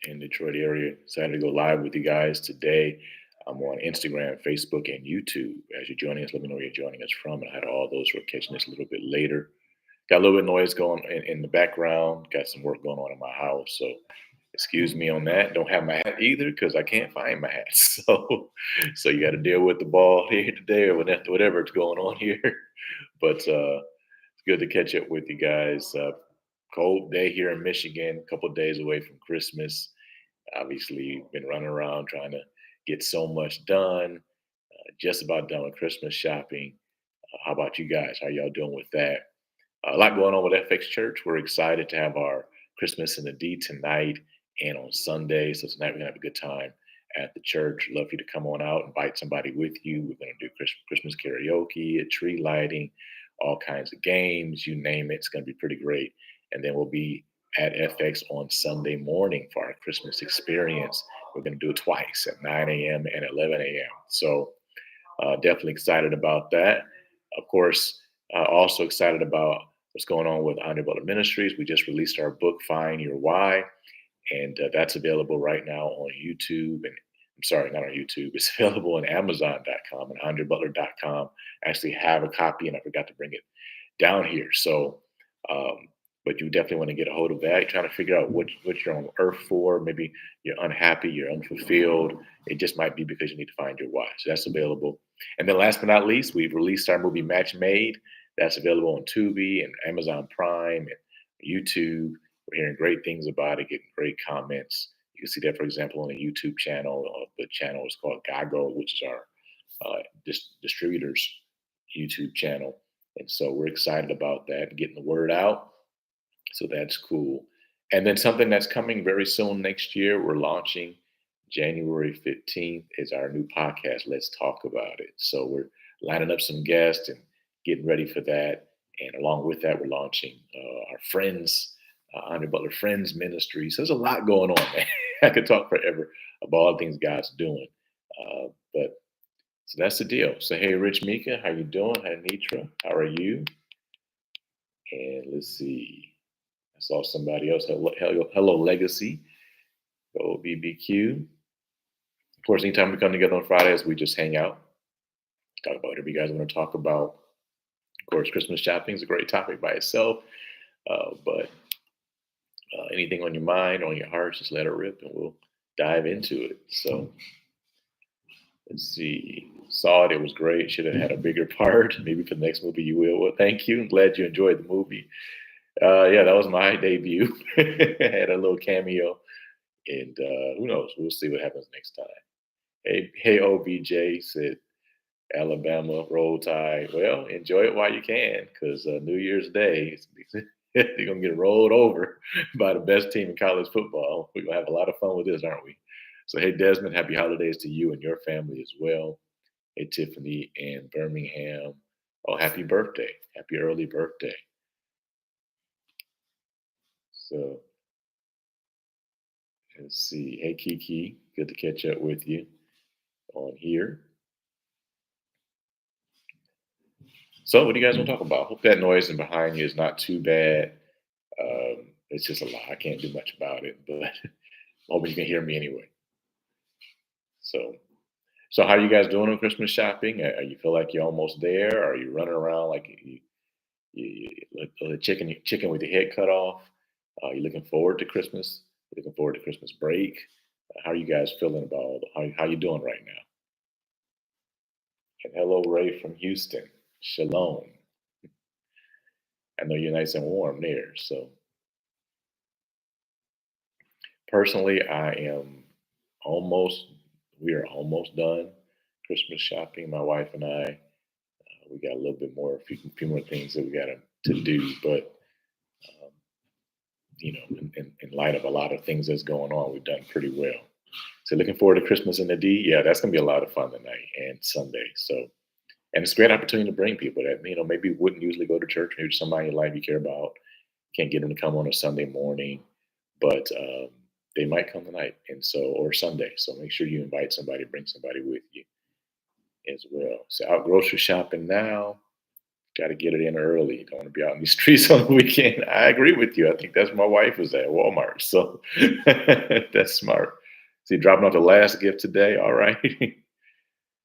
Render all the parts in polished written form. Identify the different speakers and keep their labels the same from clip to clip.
Speaker 1: in Detroit area. Excited to go live with you guys today. I'm on Instagram, Facebook, and YouTube. As you're joining us, let me know where you're joining us from, and I had all those who are catching this a little bit later. Got a little bit of noise going in the background. Got some work going on in my house, so excuse me on that. Don't have my hat either because I can't find my hat. So you got to deal with the ball here today or whatever's going on here. But it's good to catch up with you guys. Cold day here in Michigan. A couple of days away from Christmas. Obviously, been running around trying to get so much done. Just about done with Christmas shopping. How about you guys? How y'all doing with that? A lot going on with FX Church. We're excited to have our Christmas in the D tonight and on Sunday. So tonight we're gonna have a good time at the church. Love for you to come on out, invite somebody with you. We're gonna do Christmas karaoke, a tree lighting, all kinds of games, you name it. It's gonna be pretty great. And then we'll be at FX on Sunday morning for our Christmas experience. We're gonna do it twice at 9 a.m. and 11 a.m. So definitely excited about that. Of course, also excited about what's going on with Andre Butler Ministries. We just released our book, Find Your Why, and that's available right now on YouTube. And I'm sorry, not on YouTube. It's available on Amazon.com and AndreButler.com. I actually have a copy, and I forgot to bring it down here. So, but you definitely want to get a hold of that. You're trying to figure out what you're on earth for. Maybe you're unhappy, you're unfulfilled. It just might be because you need to find your why. So that's available. And then last but not least, we've released our movie Match Made. That's available on Tubi and Amazon Prime and YouTube. We're hearing great things about it, getting great comments. You can see that, for example, on the YouTube channel. The channel is called Gago, which is our distributor's YouTube channel. And so we're excited about that, getting the word out. So that's cool. And then something that's coming very soon next year, we're launching January 15th is our new podcast, Let's Talk About It. So we're lining up some guests and getting ready for that. And along with that, we're launching our Friends, Andre Butler Friends Ministry. So there's a lot going on, man. I could talk forever about all the things God's doing. But so that's the deal. So hey, Rich Mika, how you doing? Hi, Nitra, how are you? And let's see. I saw somebody else. Hello Legacy. Go BBQ. Of course, anytime we come together on Fridays, we just hang out, talk about whatever you guys want to talk about. Of course, Christmas shopping is a great topic by itself. But anything on your mind, on your heart, just let it rip and we'll dive into it. So let's see. Saw it. It was great. Should have had a bigger part. Maybe for the next movie you will. Well, thank you. I'm glad you enjoyed the movie. Yeah, that was my debut. Had a little cameo. And who knows? We'll see what happens next time. Hey, OBJ said, Alabama Roll Tide. Well, enjoy it while you can, because New Year's Day, you're going to get rolled over by the best team in college football. We're going to have a lot of fun with this, aren't we? So, hey, Desmond, happy holidays to you and your family as well. Hey, Tiffany and Birmingham. Oh, happy birthday. Happy early birthday. So, let's see. Hey, Kiki. Good to catch up with you on here. So, what do you guys want to talk about? Hope that noise in behind you is not too bad. It's just a lot. I can't do much about it, but hoping you can hear me anyway. So, so how are you guys doing on Christmas shopping? You feel like you're almost there? Are you running around like like a chicken with your head cut off? Are you looking forward to Christmas? Looking forward to Christmas break? How are you guys feeling about how you doing right now? And hello, Ray from Houston. Shalom. I know you're nice and warm there. So personally, almost, we are almost done Christmas shopping. My wife and I, we got a little bit more, a few more things that we got to do. But, um, in light of a lot of things that's going on, we've done pretty well. So looking forward to Christmas in the D. Yeah, that's going to be a lot of fun tonight and Sunday. So, and it's a great opportunity to bring people that, maybe wouldn't usually go to church. Maybe somebody in your life you care about, can't get them to come on a Sunday morning, but they might come tonight. And so, or Sunday. So make sure you invite somebody, bring somebody with you as well. So out grocery shopping now. Got to get it in early. Don't want to be out in the streets on the weekend. I agree with you. I think that's my wife is at Walmart. So that's smart. See, dropping off the last gift today. All right.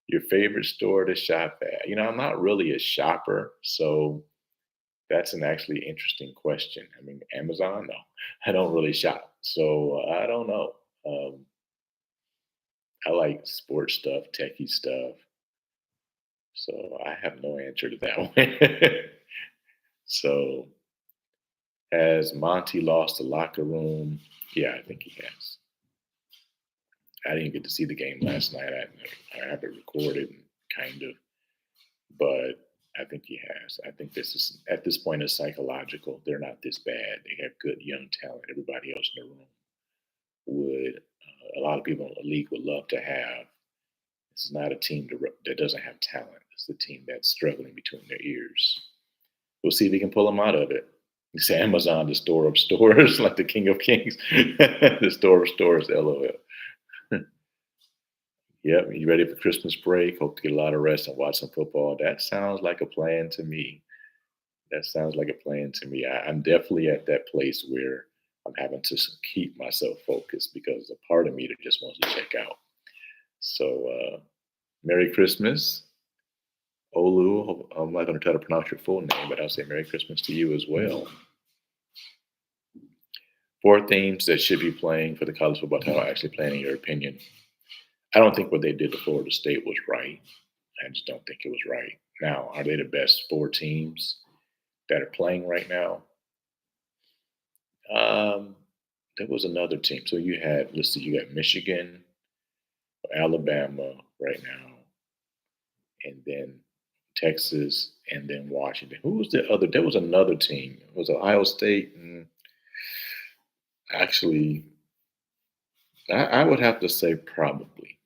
Speaker 1: Your favorite store to shop at? I'm not really a shopper, so that's an actually interesting question. I mean, Amazon? No, I don't really shop, so I don't know. Um, I like sports stuff, techie stuff, so I have no answer to that one. So, has Monty lost the locker room? Yeah, I think he has. I didn't get to see the game last night. I have it recorded, kind of, but I think he has. I think this is at this point is psychological. They're not this bad. They have good young talent. Everybody else in the room would. A lot of people in the league would love to have. This is not a team that doesn't have talent. It's a team that's struggling between their ears. We'll see if he can pull them out of it. It's Amazon, the store of stores, like the King of Kings, the store of stores. LOL. Yep, you ready for Christmas break? Hope to get a lot of rest and watch some football. That sounds like a plan to me. That sounds like a plan to me. I'm definitely at that place where I'm having to keep myself focused because a part of me that just wants to check out. So, Merry Christmas, Olu. I'm not going to try to pronounce your full name, but I'll say Merry Christmas to you as well. Four teams that should be playing for the college football title actually playing, in your opinion. I don't think what they did to Florida State was right. I just don't think it was right. Now, are they the best four teams that are playing right now? Um, there was another team. So you had, let's see, you got Michigan, Alabama right now, and then Texas, and then Washington. Who was the other? There was another team. It was Ohio State. And actually, I would have to say probably.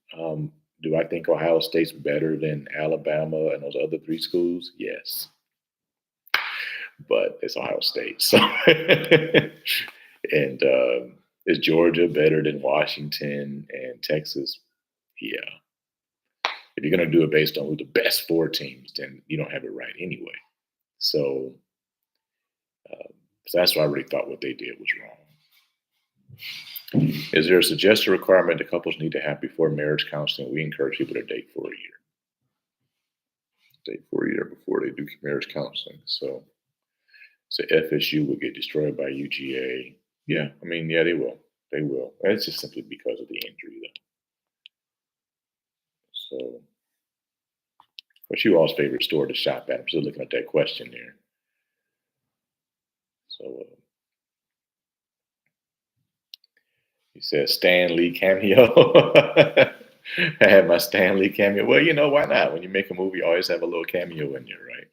Speaker 1: Do I think Ohio State's better than Alabama and those other three schools? Yes, but it's Ohio State. So, and is Georgia better than Washington and Texas? Yeah. If you're going to do it based on who the best four teams, then you don't have it right anyway. So, so that's why I really thought what they did was wrong. Is there a suggested requirement that couples need to have before marriage counseling? We encourage people to date for a year. Date for a year before they do marriage counseling. So FSU will get destroyed by UGA. Yeah, I mean, yeah, they will. They will. It's just simply because of the injury, though. So, what's you all's favorite store to shop at? I'm still looking at that question there. So, he says Stan Lee cameo. I had my Stan Lee cameo. Well, why not? When you make a movie, you always have a little cameo in there, right?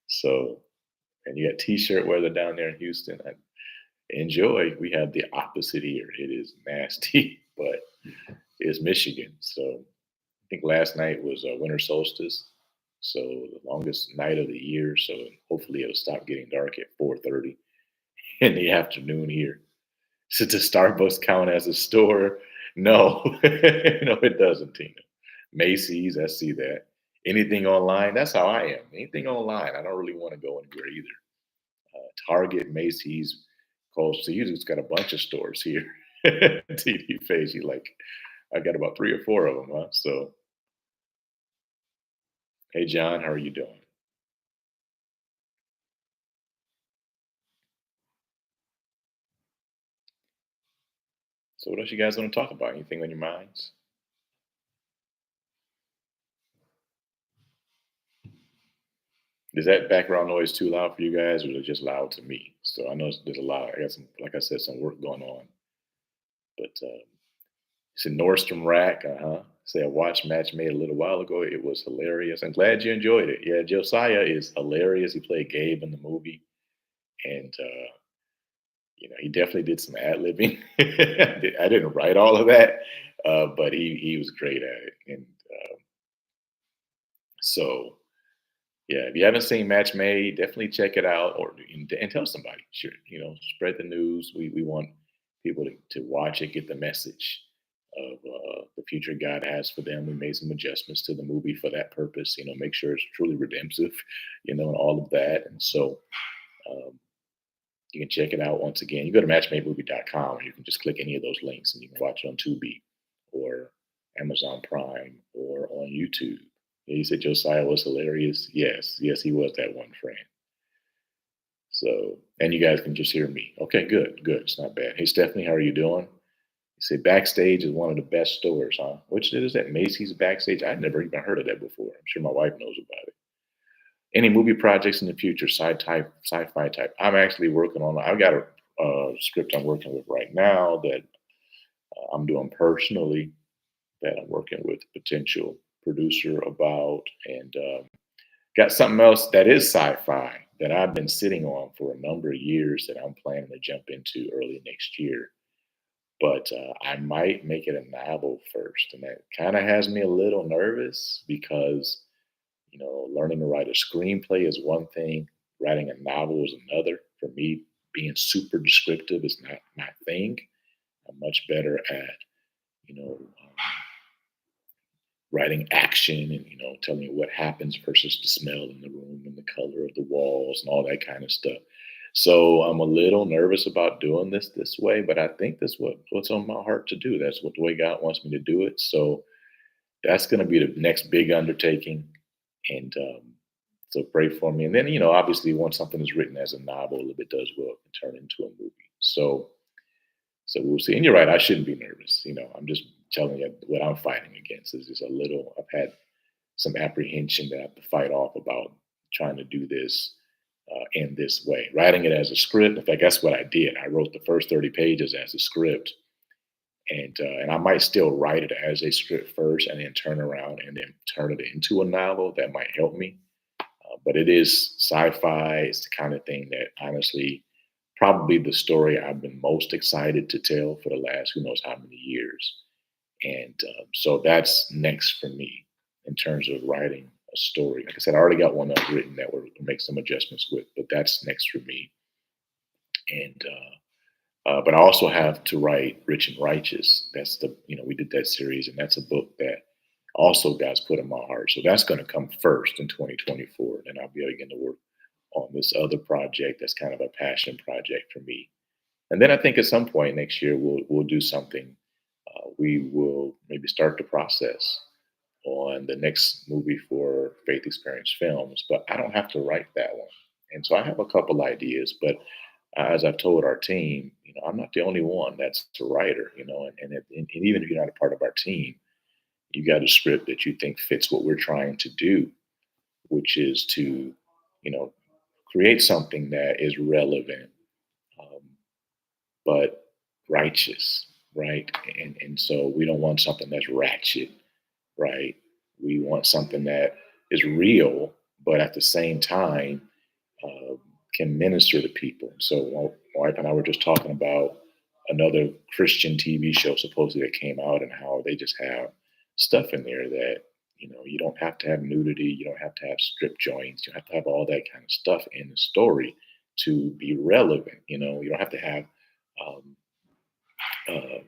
Speaker 1: So, and you got T-shirt weather down there in Houston. I enjoy. We have the opposite here. It is nasty, but it's Michigan. So, I think last night was winter solstice. So the longest night of the year. So hopefully it'll stop getting dark at 4:30 in the afternoon here. So does Starbucks count as a store? No, no, it doesn't, Tina. Macy's, I see that. Anything online, that's how I am. Anything online, I don't really want to go anywhere either. Target, Macy's, Kohl's. So you just got a bunch of stores here. TV face, you like, I got about three or four of them, huh? So, hey, John, how are you doing? So, what else you guys want to talk about? Anything on your minds? Is that background noise too loud for you guys, or is it just loud to me? So I know there's a lot. I got some, like I said, some work going on. But it's a Nordstrom Rack. Say a watch match made a little while ago. It was hilarious. I'm glad you enjoyed it. Yeah, Josiah is hilarious. He played Gabe in the movie, and he definitely did some ad libbing. I didn't write all of that, but he was great at it. And so yeah, if you haven't seen Match Made, definitely check it out and tell somebody. Sure, spread the news. We want people to watch it, get the message. of the future God has for them. We made some adjustments to the movie for that purpose, make sure it's truly redemptive, and all of that. And so um, you can check it out once again. You go to matchmademovie.com and you can just click any of those links and you can watch it on Tubi or Amazon Prime or on YouTube. Yeah, you said Josiah was hilarious. Yes, yes, he was that one friend. So, and you guys can just hear me. Okay, good, good. It's not bad. Hey, Stephanie, how are you doing? You say Backstage is one of the best stores, huh? Which is that? Macy's Backstage? I'd never even heard of that before. I'm sure my wife knows about it. Any movie projects in the future, sci-fi type? I'm actually working on. I've got a script I'm working with right now that I'm doing personally. That I'm working with a potential producer about, and got something else that is sci-fi that I've been sitting on for a number of years that I'm planning to jump into early next year. But I might make it a novel first, and that kind of has me a little nervous because learning to write a screenplay is one thing, writing a novel is another. For me, being super descriptive is not my thing. I'm much better at, you know, um, writing action and, telling you what happens versus the smell in the room and the color of the walls and all that kind of stuff. So I'm a little nervous about doing this way, but I think that's what's on my heart to do. That's what the way God wants me to do it. So that's going to be the next big undertaking. And so pray for me. And then, obviously, once something is written as a novel, if it does well, it can turn into a movie. So we'll see. And you're right, I shouldn't be nervous. I'm just telling you what I'm fighting against is just a little. I've had some apprehension that I have to fight off about trying to do this in this way. Writing it as a script. In fact, that's what I did. I wrote the first 30 pages as a script, and I might still write it as a script first, and then turn around and then turn it into a novel. That might help me. But it is sci-fi. It's the kind of thing that honestly, probably the story I've been most excited to tell for the last who knows how many years. And so that's next for me in terms of writing a story. Like I said, I already got one that I've written that we'll make some adjustments with, but that's next for me. And but I also have to write Rich and Righteous. That's we did that series, and that's a book that also God's put in my heart. So that's going to come first in 2024. And I'll be able to begin to work on this other project that's kind of a passion project for me. And then I think at some point next year we'll do something. We will maybe start the process on the next movie for Faith Experience Films, but I don't have to write that one. And so I have a couple ideas, but as I've told our team, I'm not the only one that's a writer, and even if you're not a part of our team, you got a script that you think fits what we're trying to do, which is to, you know, create something that is relevant, um, but righteous, right? And so we don't want something that's ratchet, right? We want something that is real, but at the same time uh, can minister to people. So my wife and I were just talking about another Christian TV show supposedly that came out and how they just have stuff in there that you don't have to have nudity, you don't have to have strip joints, you don't have to have all that kind of stuff in the story to be relevant. You don't have to have um, uh,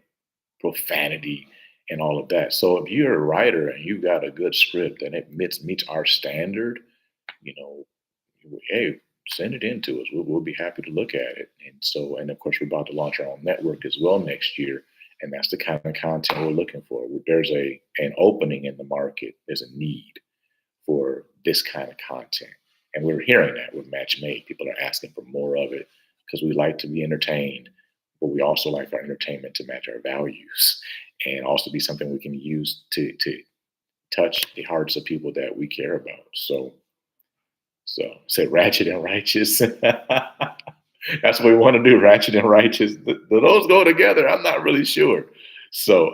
Speaker 1: profanity and all of that. So if you're a writer and you got a good script and it meets our standard, you know, hey, send it in to us. We'll be happy to look at it. And so, and of course, we're about to launch our own network as well next year. And that's the kind of content we're looking for. There's an opening in the market. There's a need for this kind of content. And we're hearing that with Match Made. People are asking for more of it because we like to be entertained, but we also like our entertainment to match our values and also be something we can use to touch the hearts of people that we care about. So say ratchet and righteous. That's what we want to do, ratchet and righteous. Do those go together? I'm not really sure. So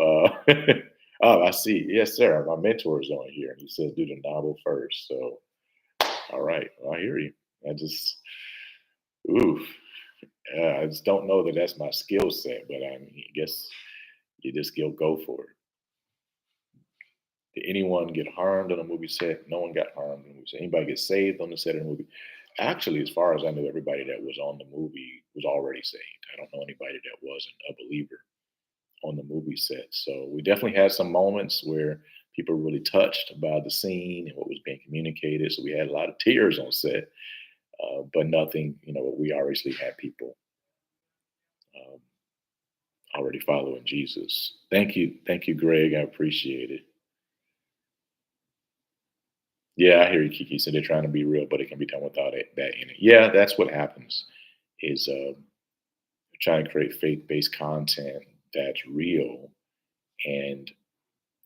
Speaker 1: oh, I see. Yes, sir. My mentor is on here and he says do the novel first. So all right. Well, I hear you. I just oof. I just don't know that that's my skill set, but I guess you just go for it. Did anyone get harmed on a movie set? No one got harmed on a movie set. Anybody get saved on the set of the movie? Actually, as far as I knew, everybody that was on the movie was already saved. I don't know anybody that wasn't a believer on the movie set. So we definitely had some moments where people were really touched by the scene and what was being communicated. So we had a lot of tears on set, but nothing, we obviously had people um, already following Jesus. Thank you, Greg. I appreciate it. Yeah, I hear you, Kiki. So they're trying to be real, but it can be done without that in it. Yeah, that's what happens. Is trying to create faith-based content that's real, and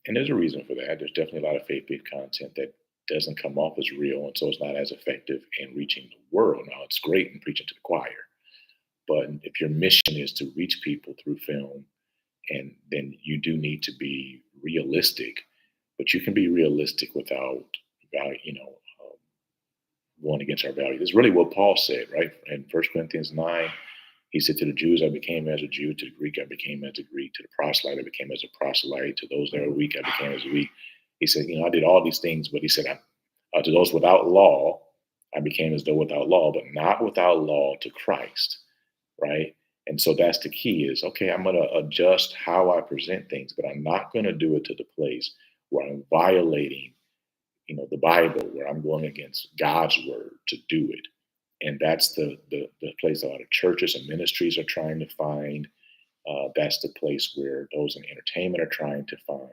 Speaker 1: there's a reason for that. There's definitely a lot of faith-based content that doesn't come off as real, and so it's not as effective in reaching the world. Now, it's great in preaching to the choir, but if your mission is to reach people through film, and then you do need to be realistic, but you can be realistic without value, going against our values. It's really what Paul said, right? In 1 Corinthians 9, he said, to the Jews, I became as a Jew. To the Greek, I became as a Greek. To the proselyte, I became as a proselyte. To those that are weak, I became as weak. He said, I did all these things, but he said, to those without law, I became as though without law, but not without law to Christ, right? And so that's the key is, okay, I'm going to adjust how I present things, but I'm not going to do it to the place where I'm violating, the Bible, where I'm going against God's word to do it. And that's the place a lot of churches and ministries are trying to find. That's the place where those in entertainment are trying to find,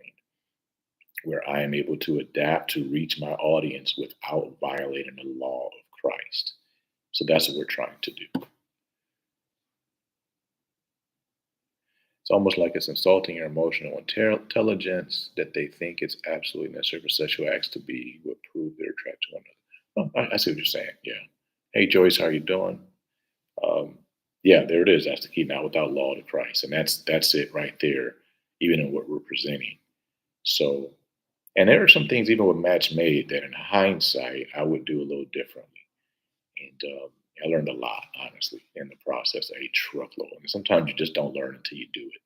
Speaker 1: where I am able to adapt to reach my audience without violating the law of Christ. So that's what we're trying to do. It's almost like it's insulting your emotional intelligence that they think it's absolutely necessary for sexual acts to be what prove they're attracted to one another. Oh, I see what you're saying. Yeah. Hey, Joyce, how you doing? Um, yeah, there it is. That's the key. Now, without law to Christ, and that's it right there. Even in what we're presenting. So, and there are some things even with Match Made that, in hindsight, I would do a little differently. And I learned a lot, honestly, in the process. A truckload. And sometimes you just don't learn until you do it.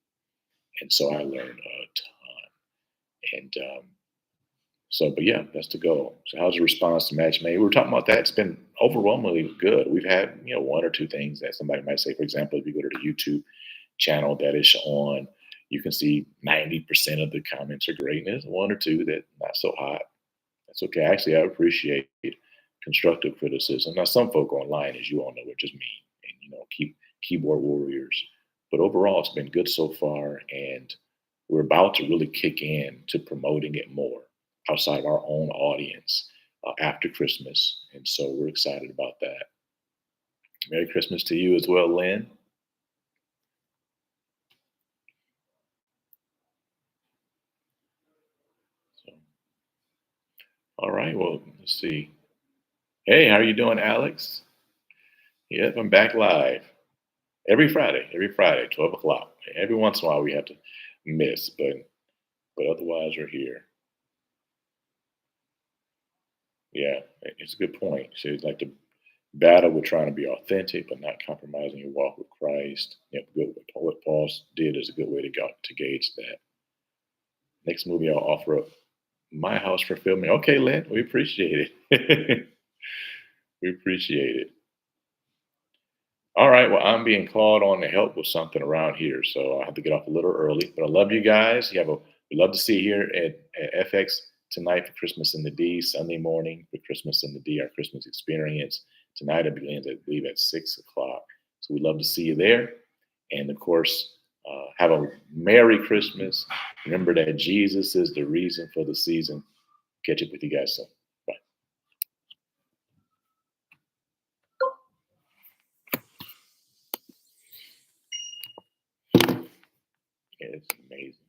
Speaker 1: And so I learned a ton. And so, but yeah, that's the goal. So, how's the response to Match Made? We were talking about that. It's been overwhelmingly good. We've had, one or two things that somebody might say. For example, if you go to the YouTube channel that is on, you can see 90% of the comments are great. And there's one or two that not so hot. That's okay. Actually, I appreciate constructive criticism. Now, some folk online, as you all know, are just mean and keep keyboard warriors. But overall, it's been good so far, and we're about to really kick in to promoting it more outside of our own audience after Christmas, and so we're excited about that. Merry Christmas to you as well, Lynn. So, all right, well, let's see. Hey, how are you doing, Alex? Yep, I'm back live. Every Friday, 12 o'clock. Every once in a while we have to miss, but otherwise we're here. Yeah, it's a good point. So it's like the battle with trying to be authentic, but not compromising your walk with Christ. Good. What Paul did is a good way to go to gauge that. Next movie I'll offer up My House for filming. Okay, Lynn, we appreciate it. We appreciate it. All right. Well, I'm being called on to help with something around here, so I have to get off a little early. But I love you guys. We love to see you here at FX tonight for Christmas in the D. Sunday morning for Christmas in the D, our Christmas experience. Tonight it begins, I believe, at 6 o'clock. So we'd love to see you there. And of course, have a Merry Christmas. Remember that Jesus is the reason for the season. Catch up with you guys soon. Bye. Yeah, it's amazing.